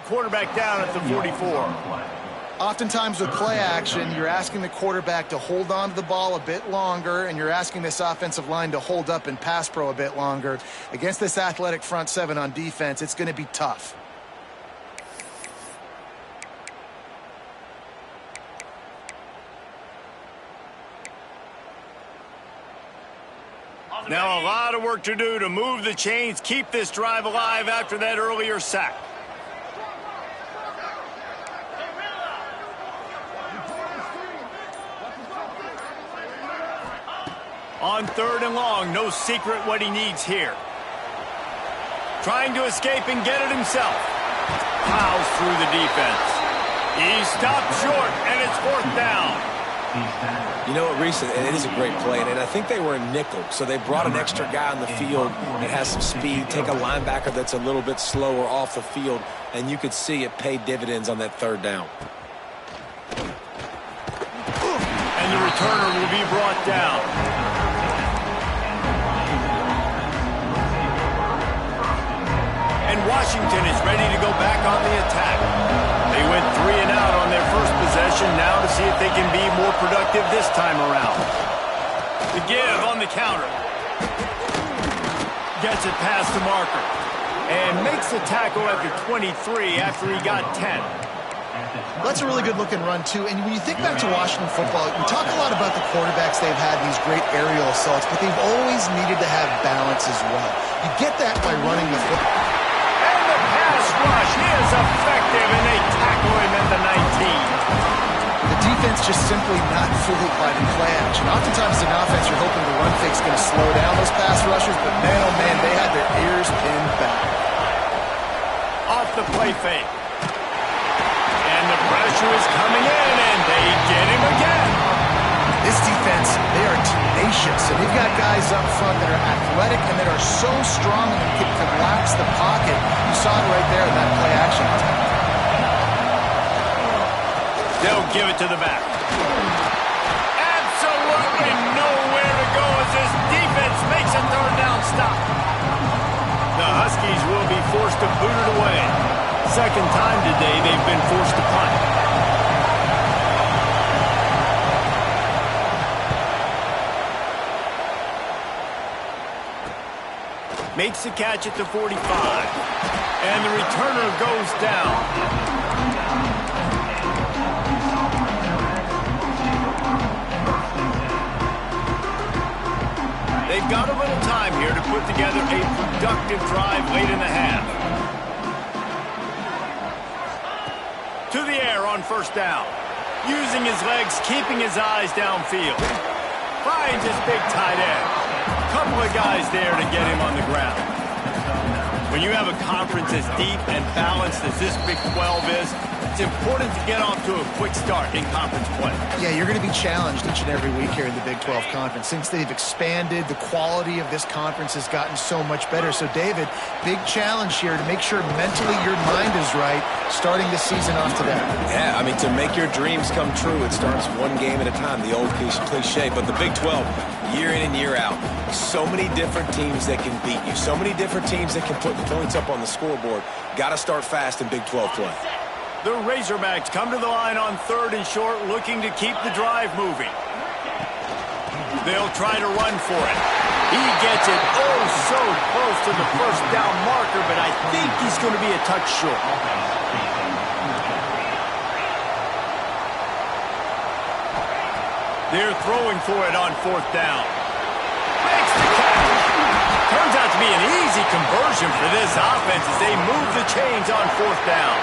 quarterback down at the 44. Oftentimes with play action, you're asking the quarterback to hold on to the ball a bit longer, and you're asking this offensive line to hold up in pass pro a bit longer. Against this athletic front seven on defense, it's going to be tough. Now a lot of work to do to move the chains, keep this drive alive after that earlier sack. On 3rd and long, no secret what he needs here. Trying to escape and get it himself. Plows through the defense. He stopped short, and it's 4th down. You know what, Reese, it is a great play, and I think they were in nickel, so they brought an extra guy on the field that has some speed, take a linebacker that's a little bit slower off the field, and you could see it pay dividends on that 3rd down. And the returner will be brought down. And Washington is ready to go back on the attack. They went 3 and out on their first possession, now to see if they can be more productive this time around. The give on the counter. Gets it past the marker. And makes the tackle at the 23 after he got 10. That's a really good-looking run, too. And when you think back to Washington football, we talk a lot about the quarterbacks they've had, these great aerial assaults, but they've always needed to have balance as well. You get that by running the football. And the pass rush is effective, and they tackle him at the 19. The defense just simply not fooled by the play action. Oftentimes in offense, you're hoping the run fake's going to slow down those pass rushers, but man, oh man, they had their ears pinned back. Off the play fake. And the pressure is coming in, and they get him again. This defense, they are tenacious, and they've got guys up front that are athletic and that are so strong and can collapse the pocket. You saw it right there in that play action attack. They'll give it to the back. Absolutely nowhere to go as this defense makes a 3rd down stop. The Huskies will be forced to boot it away. Second time today they've been forced to punt. Makes the catch at the 45. And the returner goes down. They've got a little time here to put together a productive drive late in the half. To the air on 1st down. Using his legs, keeping his eyes downfield. Finds his big tight end. A couple of guys there to get him on the ground. When you have a conference as deep and balanced as this Big 12 is, it's important to get off to a quick start in conference play. Yeah, you're going to be challenged each and every week here in the Big 12 Conference. Since they've expanded, the quality of this conference has gotten so much better. So, David, big challenge here to make sure mentally your mind is right starting the season off to that. Yeah, I mean, to make your dreams come true, it starts one game at a time, the old cliche. But the Big 12, year in and year out, so many different teams that can beat you, so many different teams that can put points up on the scoreboard. Got to start fast in Big 12 play. The Razorbacks come to the line on 3rd and short, looking to keep the drive moving. They'll try to run for it. He gets it oh so close to the 1st down marker, but I think he's going to be a touch short. They're throwing for it on 4th down. Makes the catch. Turns out to be an easy conversion for this offense as they move the chains on 4th down.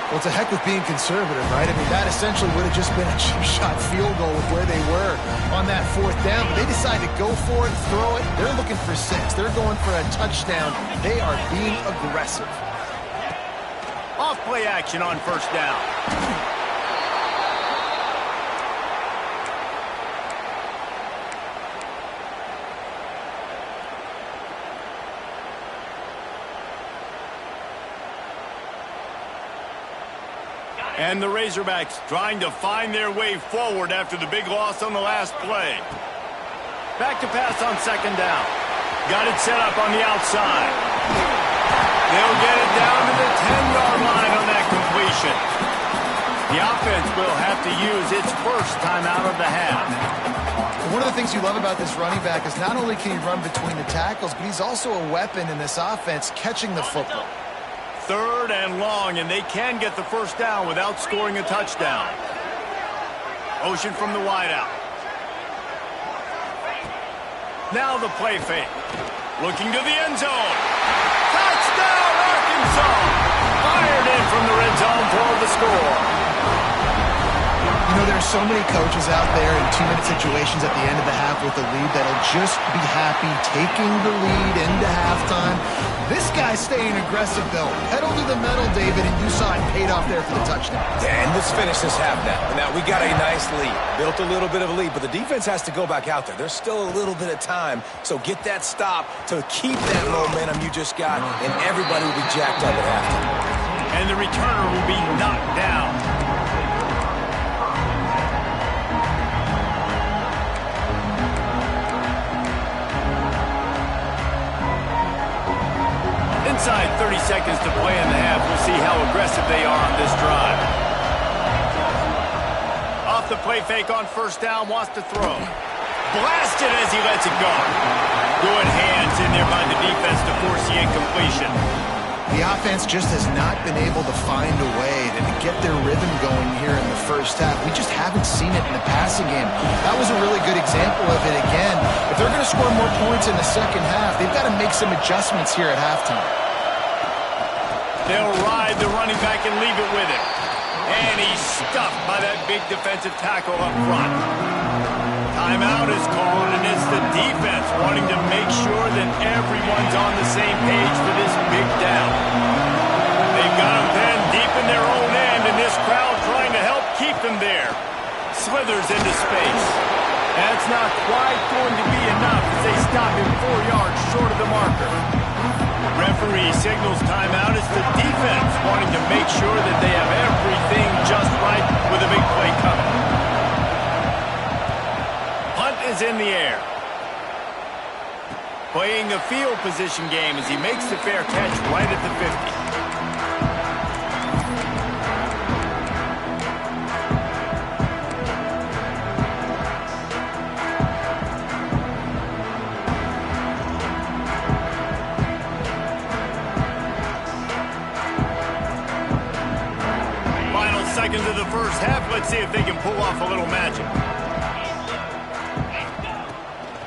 Well, it's a heck with being conservative, right? I mean, that essentially would have just been a cheap shot field goal with where they were on that 4th down. But they decide to go for it, throw it. They're looking for 6. They're going for a touchdown. They are being aggressive. Off play action on 1st down. And the Razorbacks trying to find their way forward after the big loss on the last play. Back to pass on 2nd down. Got it set up on the outside. They'll get it down to the 10-yard line on that completion. The offense will have to use its first timeout of the half. One of the things you love about this running back is not only can he run between the tackles, but he's also a weapon in this offense catching the football. 3rd and long, and they can get the first down without scoring a touchdown. Motion from the wideout. Now the play fake. Looking to the end zone. Touchdown, Arkansas! Fired in from the red zone for the score. You know, there are so many coaches out there in 2-minute situations at the end of the half with a lead that'll just be happy taking the lead into halftime. This guy's staying aggressive, though. Pedal to the metal, David, and you saw it paid off there for the touchdown. Yeah, and let's finish this half now. Now, we got a nice lead. Built a little bit of a lead, but the defense has to go back out there. There's still a little bit of time, so get that stop to keep that momentum you just got, and everybody will be jacked up at halftime. And the returner will be knocked down. Inside 30 seconds to play in the half. We'll see how aggressive they are on this drive. Off the play fake on first down, wants to throw. Blasted as he lets it go. Good hands in there by the defense to force the incompletion. The offense just has not been able to find a way to get their rhythm going here in the first half. We just haven't seen it in the passing game. That was a really good example of it again. If they're going to score more points in the second half, they've got to make some adjustments here at halftime. They'll ride the running back and leave it with him. And he's stuffed by that big defensive tackle up front. Timeout is called, and it's the defense wanting to make sure that everyone's on the same page for this big down. They've got them pinned deep in their own end, and this crowd trying to help keep them there. Slithers into space. That's not quite going to be enough as they stop him 4 yards short of the marker. Referee signals timeout. It's the defense wanting to make sure that they have everything just right with a big play coming. Punt is in the air. Playing the field position game as he makes the fair catch right at the 50. Seconds of the first half. Let's see if they can pull off a little magic.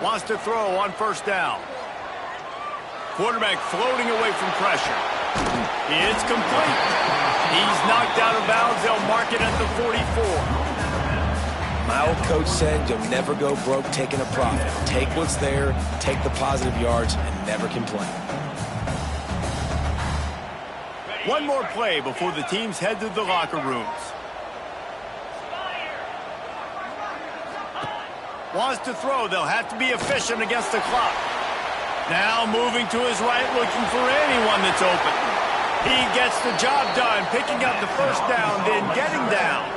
Wants to throw on first down. Quarterback floating away from pressure. It's complete. He's knocked out of bounds. They'll mark it at the 44. My old coach said you'll never go broke taking a profit. Take what's there, take the positive yards, and never complain. One more play before the teams head to the locker rooms. Wants to throw. They'll have to be efficient against the clock. Now moving to his right, looking for anyone that's open. He gets the job done, picking up the first down, then getting down.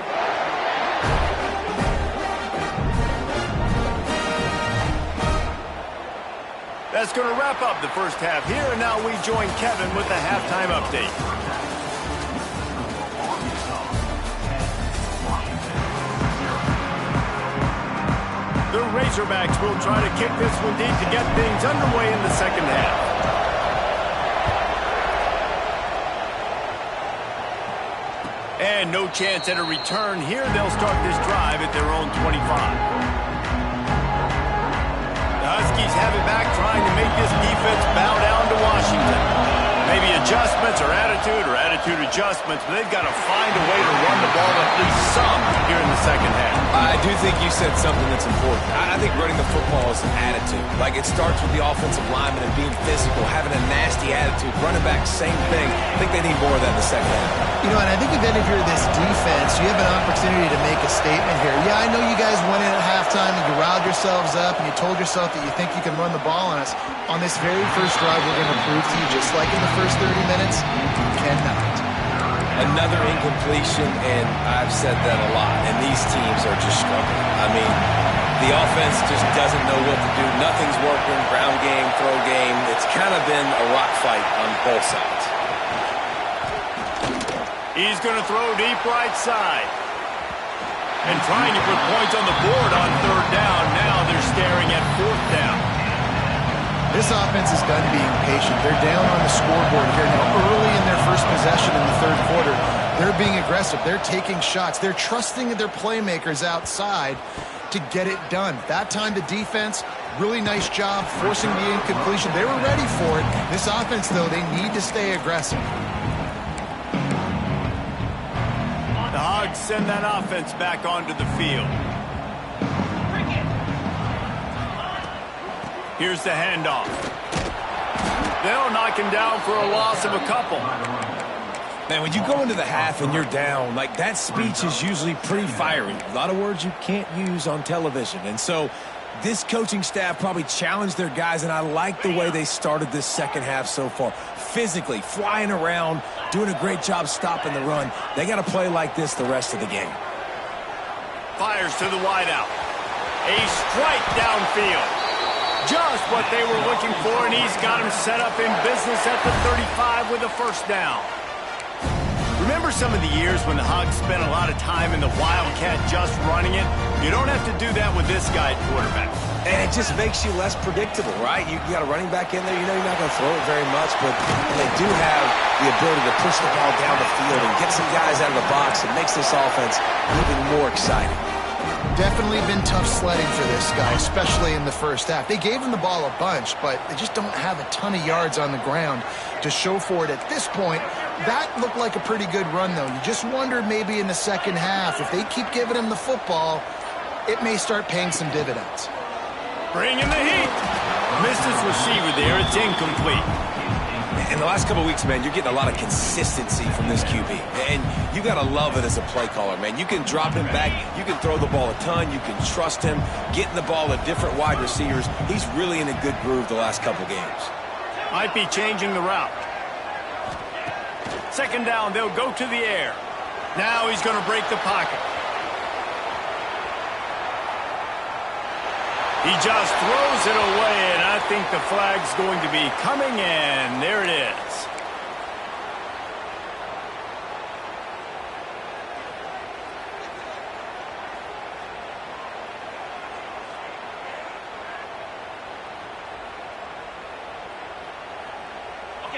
That's going to wrap up the first half here, and now we join Kevin with the halftime update. The Razorbacks will try to kick this one deep to get things underway in the second half. And no chance at a return here. They'll start this drive at their own 25. The Huskies have it back, trying to make this defense bow down to Washington. Maybe adjustments or attitude adjustments, but they've got to find a way to run the ball at least some here in the second half. I do think you said something that's important. I think running the football is an attitude. Like, it starts with the offensive lineman and being physical, having a nasty attitude. Running back, same thing. I think they need more of that in the second half. You know, and I think if any of you are this defense, you have an opportunity to make a statement here. Yeah, I know you guys went in at halftime and you riled yourselves up and you told yourself that you think you can run the ball on us. On this very first drive, we're going to prove to you, just like in the first 30 minutes, you cannot. Another incompletion, and I've said that a lot, and these teams are just struggling. I mean, The offense just doesn't know what to do. Nothing's working. Ground game, throw game. It's kind of been a rock fight on both sides. He's going to throw deep right side. And trying to put points on the board on third down. Now they're staring at fourth down. This offense is done being patient. They're down on the scoreboard here now. Early in their first possession in the third quarter, they're being aggressive. They're taking shots. They're trusting their playmakers outside to get it done. That time the defense, really nice job forcing the incompletion. They were ready for it. This offense, though, they need to stay aggressive. The Hogs send that offense back onto the field. Here's the handoff. They'll knock him down for a loss of a couple. Man, when you go into the half and you're down, like, that speech is usually pretty fiery. A lot of words you can't use on television. And so this coaching staff probably challenged their guys, and I like the way they started this second half so far. Physically, flying around, doing a great job stopping the run. They got to play like this the rest of the game. Fires to the wideout. A strike downfield. Just what they were looking for, and he's got him set up in business at the 35 with a first down. Remember some of the years when the Hogs spent a lot of time in the Wildcat just running it? You don't have to do that with this guy at quarterback. And it just makes you less predictable, right? You got a running back in there. You know you're not going to throw it very much, but they do have the ability to push the ball down the field and get some guys out of the box. It makes this offense even more exciting. Definitely been tough sledding for this guy, especially in the first half. They gave him the ball a bunch, but they just don't have a ton of yards on the ground to show for it at this point. That looked like a pretty good run, though. You just wonder maybe in the second half, if they keep giving him the football, it may start paying some dividends. Bringing the heat. Missed his receiver there. It's incomplete. In the last couple of weeks, man, you're getting a lot of consistency from this QB. And you got to love it as a play caller, man. You can drop him back. You can throw the ball a ton. You can trust him. Getting the ball to different wide receivers. He's really in a good groove the last couple games. Might be changing the route. Second down, they'll go to the air. Now he's going to break the pocket. He just throws it away, and I think the flag's going to be coming in. There it is.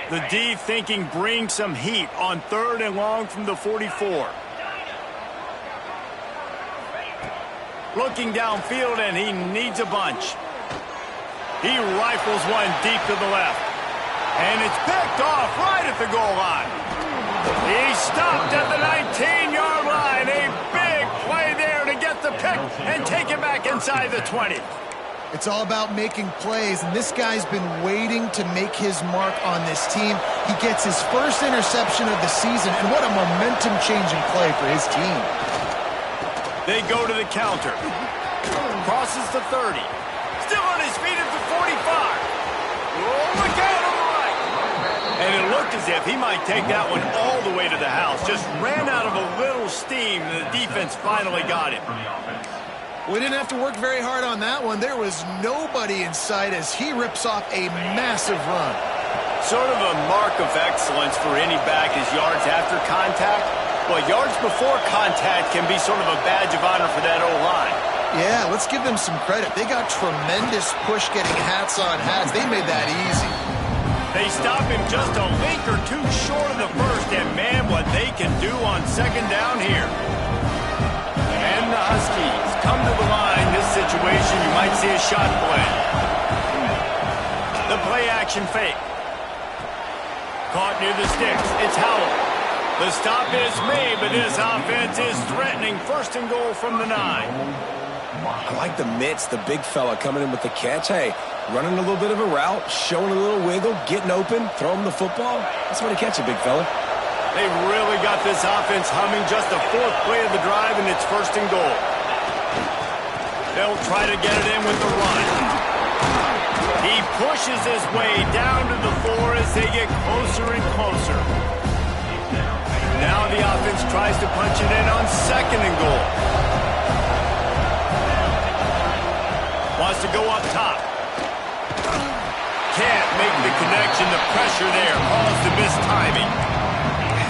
The D thinking bring some heat on third and long from the 44. Looking downfield, and he needs a bunch. He rifles one deep to the left. And it's picked off right at the goal line. He stopped at the 19-yard line. A big play there to get the pick and take it back inside the 20. It's all about making plays, and this guy's been waiting to make his mark on this team. He gets his first interception of the season, and what a momentum-changing play for his team. They go to the counter. Crosses the 30. Still on his feet at the 45. Oh, look out on the right. And it looked as if he might take that one all the way to the house. Just ran out of a little steam, and the defense finally got him. We didn't have to work very hard on that one. There was nobody in sight as he rips off a massive run. Sort of a mark of excellence for any back is yards after contact. Well, yards before contact can be sort of a badge of honor for that O-line. Yeah, let's give them some credit. They got tremendous push getting hats on hats. They made that easy. They stop him just a link or two short of the first, and man, what they can do on second down here. And the Huskies come to the line. This situation, you might see a shot play. The play action fake. Caught near the sticks. It's Howell. The stop is made, but this offense is threatening. First and goal from the 9. I like the mitts, the big fella coming in with the catch. Hey, running a little bit of a route, showing a little wiggle, getting open, throw him the football. That's when he catch it, big fella. They've really got this offense humming. Just the fourth play of the drive, and it's first and goal. They'll try to get it in with the run. He pushes his way down to the 4 as they get closer and closer. Now the offense tries to punch it in on second and goal. Wants to go up top. Can't make the connection. The pressure there caused the missed timing.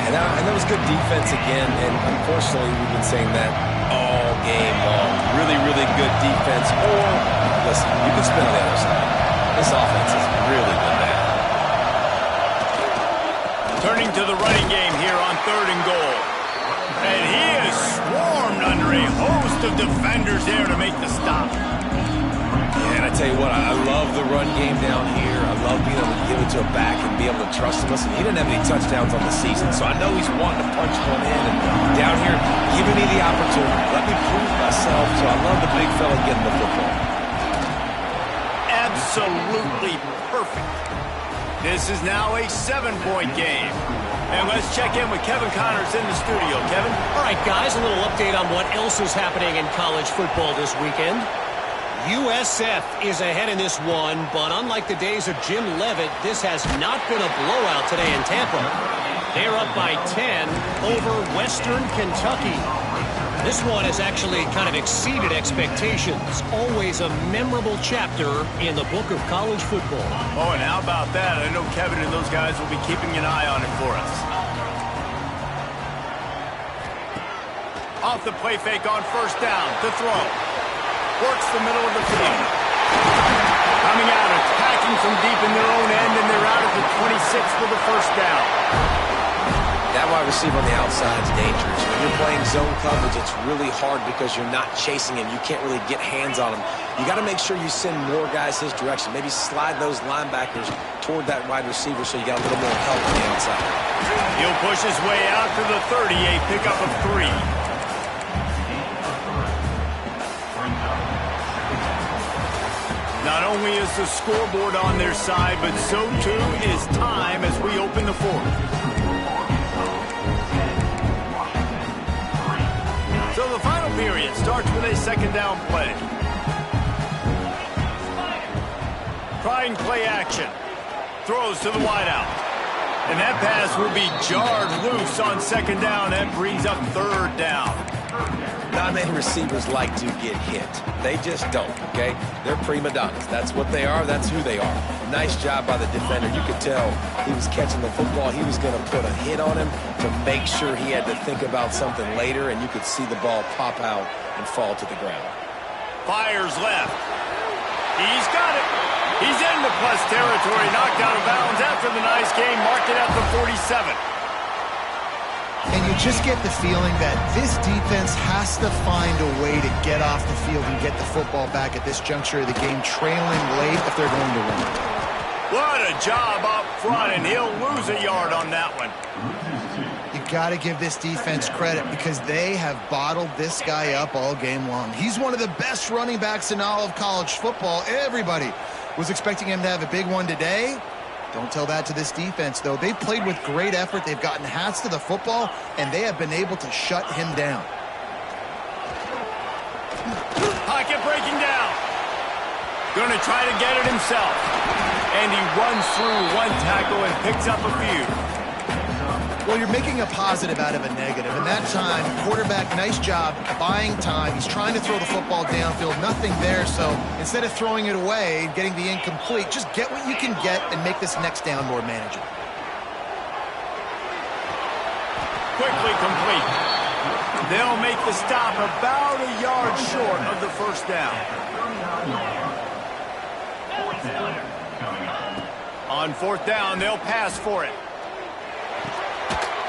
And that was good defense again, and unfortunately we've been saying that all game long. Really, really good defense. Or, listen, you can spin on the other side. This offense has really been bad. Turning to the running game here on 3rd and goal. And he is swarmed under a host of defenders there to make the stop. And I tell you what, I love the run game down here. I love being able to give it to a back and be able to trust him. Listen, he didn't have any touchdowns on the season, so I know he's wanting to punch one in. And down here, giving me the opportunity. Let me prove myself, so I love the big fella getting the football. Absolutely perfect. This is now a 7-point game. And let's check in with Kevin Connors in the studio. Kevin? All right, guys, a little update on what else is happening in college football this weekend. USF is ahead in this one, but unlike the days of Jim Leavitt, this has not been a blowout today in Tampa. They're up by 10 over Western Kentucky. This one has actually kind of exceeded expectations. Always a memorable chapter in the book of college football. Oh, and how about that? I know Kevin and those guys will be keeping an eye on it for us. Off the play fake on 1st down to throw. Works the middle of the field. Coming out, attacking from deep in their own end, and they're out at the 26 for the 1st down. That wide receiver on the outside is dangerous. When you're playing zone coverage, it's really hard because you're not chasing him. You can't really get hands on him. You got to make sure you send more guys his direction. Maybe slide those linebackers toward that wide receiver so you got a little more help on the outside. He'll push his way out to the 30, a pickup of 3. Not only is the scoreboard on their side, but so too is time as we open the 4th. So the final period starts with a 2nd down play. Trying play action. Throws to the wideout. And that pass will be jarred loose on 2nd down. That brings up 3rd down. Non-name receivers like to get hit. They just don't, okay? They're prima donnas. That's what they are. That's who they are. Nice job by the defender. You could tell he was catching the football. He was going to put a hit on him to make sure he had to think about something later, and you could see the ball pop out and fall to the ground. Fires left. He's got it. He's into plus territory. Knocked out of bounds after the nice game. Marked it at the 47. And you just get the feeling that this defense has to find a way to get off the field and get the football back at this juncture of the game, trailing late if they're going to win. What a job up front, and he'll lose a yard on that one. You got to give this defense credit because they have bottled this guy up all game long. He's one of the best running backs in all of college football. Everybody was expecting him to have a big one today. Don't tell that to this defense, though. They've played with great effort. They've gotten hats to the football, and they have been able to shut him down. Pocket breaking down. Going to try to get it himself. And he runs through one tackle and picks up a few. Well, you're making a positive out of a negative. And that time, quarterback, nice job buying time. He's trying to throw the football downfield. Nothing there, so instead of throwing it away and getting the incomplete, just get what you can get and make this next down more manageable. Quickly complete. They'll make the stop about a yard short of the 1st down. On 4th down, they'll pass for it.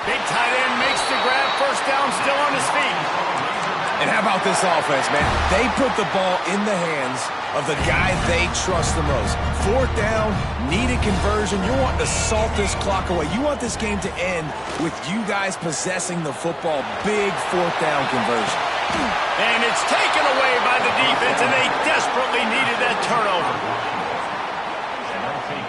Big tight end makes the grab. 1st down, still on his feet. And how about this offense, man? They put the ball in the hands of the guy they trust the most. 4th down, needed conversion. You're wanting to salt this clock away. You want this game to end with you guys possessing the football. Big 4th down conversion. And it's taken away by the defense, and they desperately needed that turnover.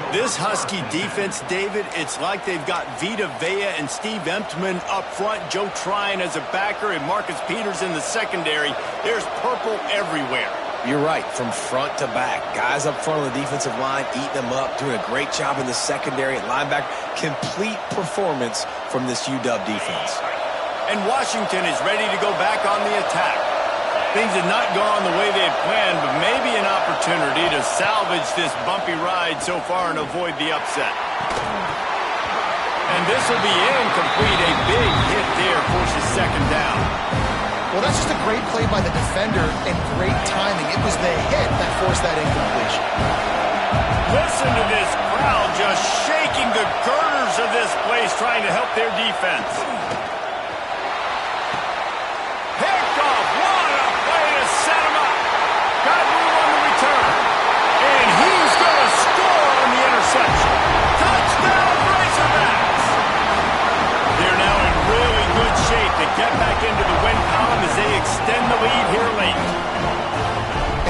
This Husky defense, David, it's like they've got Vita Vea and Steve Emptman up front, Joe Tryon as a backer, and Marcus Peters in the secondary. There's purple everywhere. You're right, from front to back. Guys up front on the defensive line, eating them up, doing a great job in the secondary at linebacker. Complete performance from this UW defense. And Washington is ready to go back on the attack. Things had not gone the way they had planned, but maybe an opportunity to salvage this bumpy ride so far and avoid the upset. And this will be incomplete. A big hit there forces second down. Well, that's just a great play by the defender and great timing. It was the hit that forced that incompletion. Listen to this crowd just shaking the girders of this place trying to help their defense. Picked off. What a play to set him up. Got room on the return. And he's going to score on the interception. Touchdown, Razorbacks. They're now in really good shape to get back into the win column as they extend the lead here late.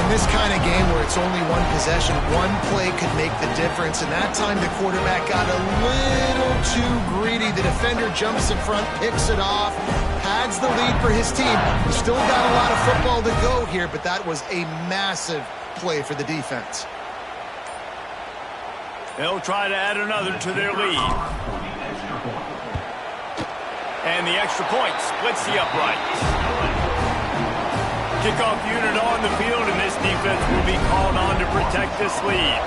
In this kind of game where it's only one possession, one play could make the difference. And that time the quarterback got a little too greedy. The defender jumps in front, picks it off, pads the lead for his team. We've still got a lot of football to go here, but that was a massive play for the defense. They'll try to add another to their lead. And the extra point splits the uprights. Kickoff unit on the field, and this defense will be called on to protect this lead.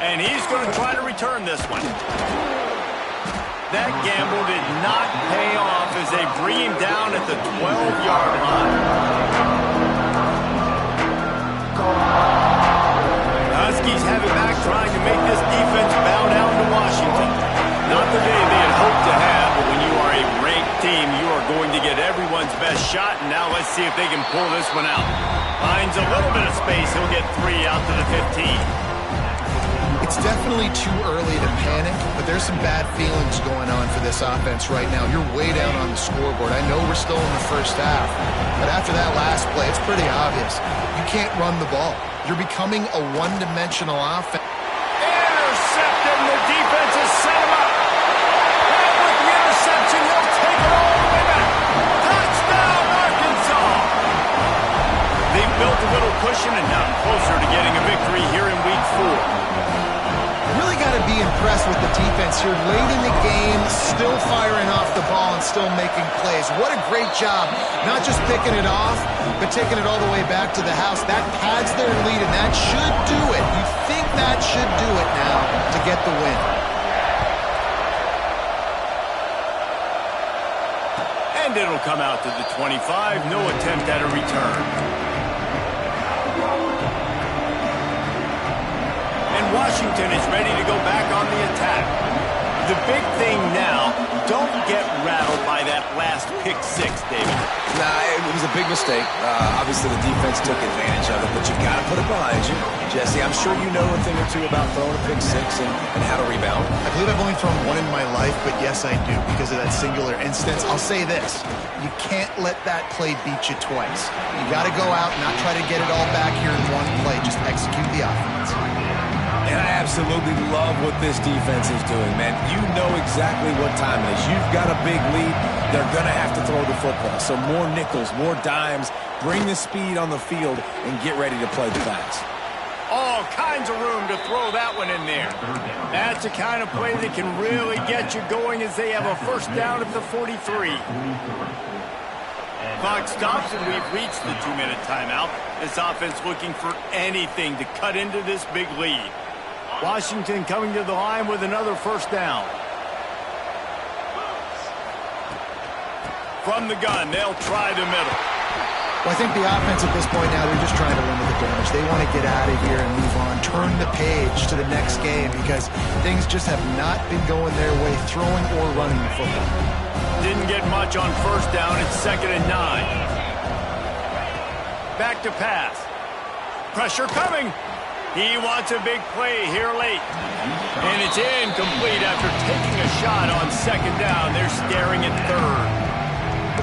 And he's going to try to return this one. That gamble did not pay off as they bring him down at the 12-yard line. Huskies have it back, trying to make this defense bow down to Washington. Not the day they had hoped to have, but when you are a ranked team, you are going to get everyone's best shot. And now let's see if they can pull this one out. Finds a little bit of space. He'll get 3 out to the 15. It's definitely too early to panic, but there's some bad feelings going on for this offense right now. You're way down on the scoreboard. I know we're still in the first half, but after that last play, it's pretty obvious. You can't run the ball. You're becoming a one-dimensional offense. Intercepted, and the defense has set him up. And with the interception, he'll take it all the way back. Touchdown, Arkansas! They've built a little cushion and now closer to getting a victory here in Week 4. Really got to be impressed with the defense here. Late in the game, still firing off the ball and still making plays. What a great job. Not just picking it off, but taking it all the way back to the house. That pads their lead, and that should do it. You think that should do it now to get the win. And it'll come out to the 25. No attempt at a return. Washington is ready to go back on the attack. The big thing now, don't get rattled by that last pick 6, David. Nah, it was a big mistake. Obviously, the defense took advantage of it, but you got to put it behind you. Jesse, I'm sure you know a thing or two about throwing a pick 6 and how to rebound. I believe I've only thrown one in my life, but yes, I do, because of that singular instance. I'll say this. You can't let that play beat you twice. You got to go out and not try to get it all back here in one play. Just execute the offense. And I absolutely love what this defense is doing, man. You know exactly what time it is. You've got a big lead. They're going to have to throw the football. So more nickels, more dimes. Bring the speed on the field and get ready to play the pass. All kinds of room to throw that one in there. That's the kind of play that can really get you going as they have a first down at the 43. Clock stops and we've reached the 2-minute timeout. This offense looking for anything to cut into this big lead. Washington coming to the line with another first down. From the gun, they'll try the middle. Well, I think the offense at this point now, they're just trying to limit the damage. They want to get out of here and move on, turn the page to the next game because things just have not been going their way, throwing or running the football. Didn't get much on first down. It's 2nd and 9. Back to pass. Pressure coming. He wants a big play here late. And it's incomplete after taking a shot on 2nd down. They're staring at 3rd.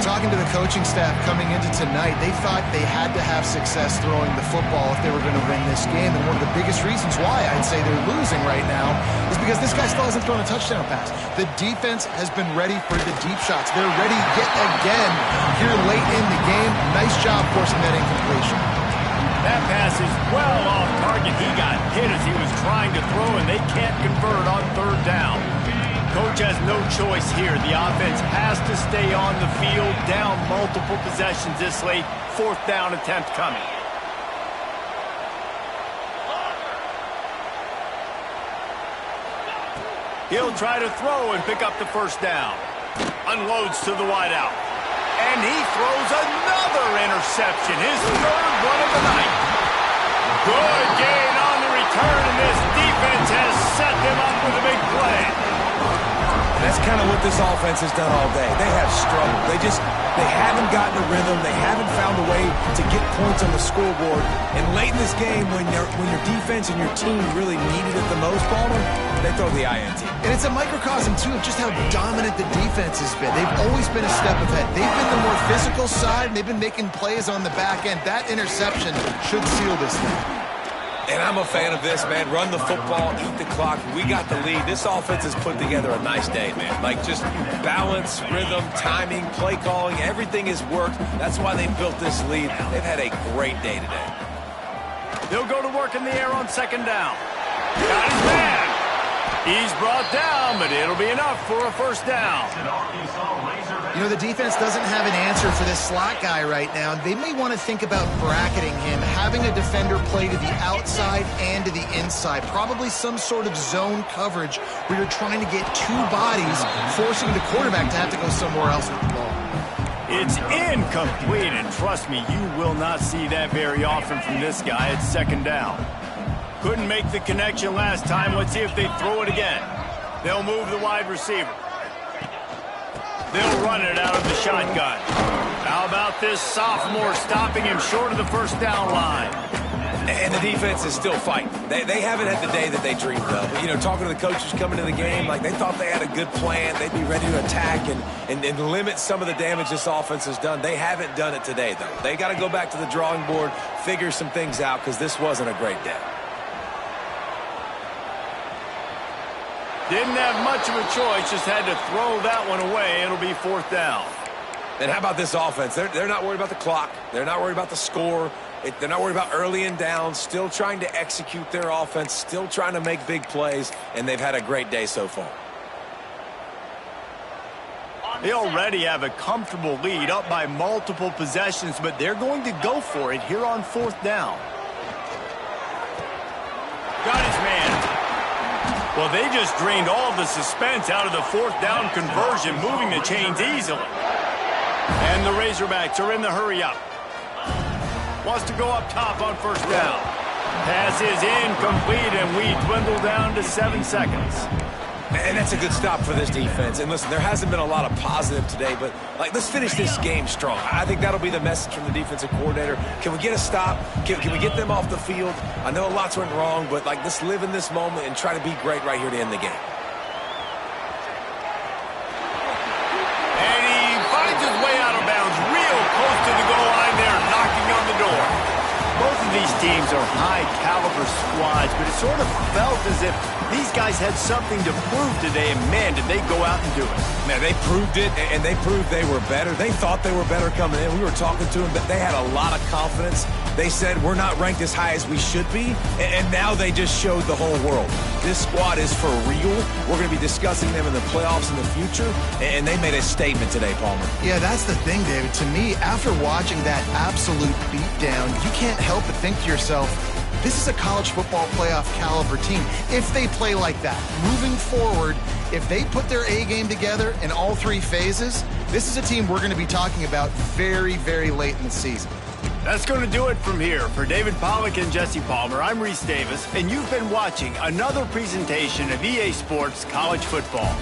Talking to the coaching staff coming into tonight, they thought they had to have success throwing the football if they were going to win this game. And one of the biggest reasons why I'd say they're losing right now is because this guy still hasn't thrown a touchdown pass. The defense has been ready for the deep shots. They're ready yet again here late in the game. Nice job forcing that incompletion. That pass is well off target. He got hit as he was trying to throw, and they can't convert on 3rd down. Coach has no choice here. The offense has to stay on the field, down multiple possessions this late. 4th down attempt coming. He'll try to throw and pick up the 1st down. Unloads to the wideout. And he throws another interception. His 3rd one of the night. Good gain on the return, and this defense has set them up with a big play. That's kind of what this offense has done all day. They have struggled. They haven't gotten a rhythm. They haven't found a way to get points on the scoreboard. And late in this game, when your defense and your team really needed it the most, Palmer, they throw the INT. And it's a microcosm, too, of just how dominant the defense has been. They've always been a step ahead. They've been the more physical side, and they've been making plays on the back end. That interception should seal this thing. And I'm a fan of this, man. Run the football, eat the clock. We got the lead. This offense has put together a nice day, man. Like, just balance, rhythm, timing, play calling, everything has worked. That's why they built this lead. They've had a great day today. They'll go to work in the air on 2nd down. Got his man. He's brought down, but it'll be enough for a 1st down. You know, the defense doesn't have an answer for this slot guy right now. They may want to think about bracketing him, having a defender play to the outside and to the inside. Probably some sort of zone coverage where you're trying to get 2 bodies, forcing the quarterback to have to go somewhere else with the ball. It's incomplete, and trust me, you will not see that very often from this guy at 2nd down. Couldn't make the connection last time. Let's see if they throw it again. They'll move the wide receiver. They'll run it out of the shotgun. How about this sophomore stopping him short of the 1st down line? And the defense is still fighting. They haven't had the day that they dreamed of. But, you know, talking to the coaches coming to the game, like they thought they had a good plan. They'd be ready to attack and limit some of the damage this offense has done. They haven't done it today, though. They got to go back to the drawing board, figure some things out, because this wasn't a great day. Didn't have much of a choice, just had to throw that one away. It'll be 4th down. And how about this offense? They're not worried about the clock. They're not worried about the score. They're not worried about early and down. Still trying to execute their offense. Still trying to make big plays. And they've had a great day so far. They already have a comfortable lead, up by multiple possessions, but they're going to go for it here on 4th down. Got his man. Well, they just drained all the suspense out of the 4th down conversion, moving the chains easily. And the Razorbacks are in the hurry-up. Wants to go up top on 1st down. Pass is incomplete, and we dwindle down to 7 seconds. And that's a good stop for this defense. And listen, there hasn't been a lot of positive today, but like, let's finish this game strong. I think that'll be the message from the defensive coordinator. Can we get a stop? Can we get them off the field? I know lots went wrong, but like, let's live in this moment and try to be great right here to end the game. And he finds his way out of bounds, real close to the goal line there, knocking on the door. Both of these teams are high-caliber squads, but it sort of felt as if these guys had something to prove today, and man, did they go out and do it. Man, they proved it, and they proved they were better. They thought they were better coming in. We were talking to them, but they had a lot of confidence. They said, we're not ranked as high as we should be, and now they just showed the whole world. This squad is for real. We're going to be discussing them in the playoffs in the future, and they made a statement today, Palmer. Yeah, that's the thing, David. To me, after watching that absolute beatdown, you can't help but think to yourself, this is a college football playoff caliber team. If they play like that, moving forward, if they put their A game together in all 3 phases, this is a team we're going to be talking about very, very late in the season. That's going to do it from here. For David Pollack and Jesse Palmer, I'm Reese Davis, and you've been watching another presentation of EA Sports College Football.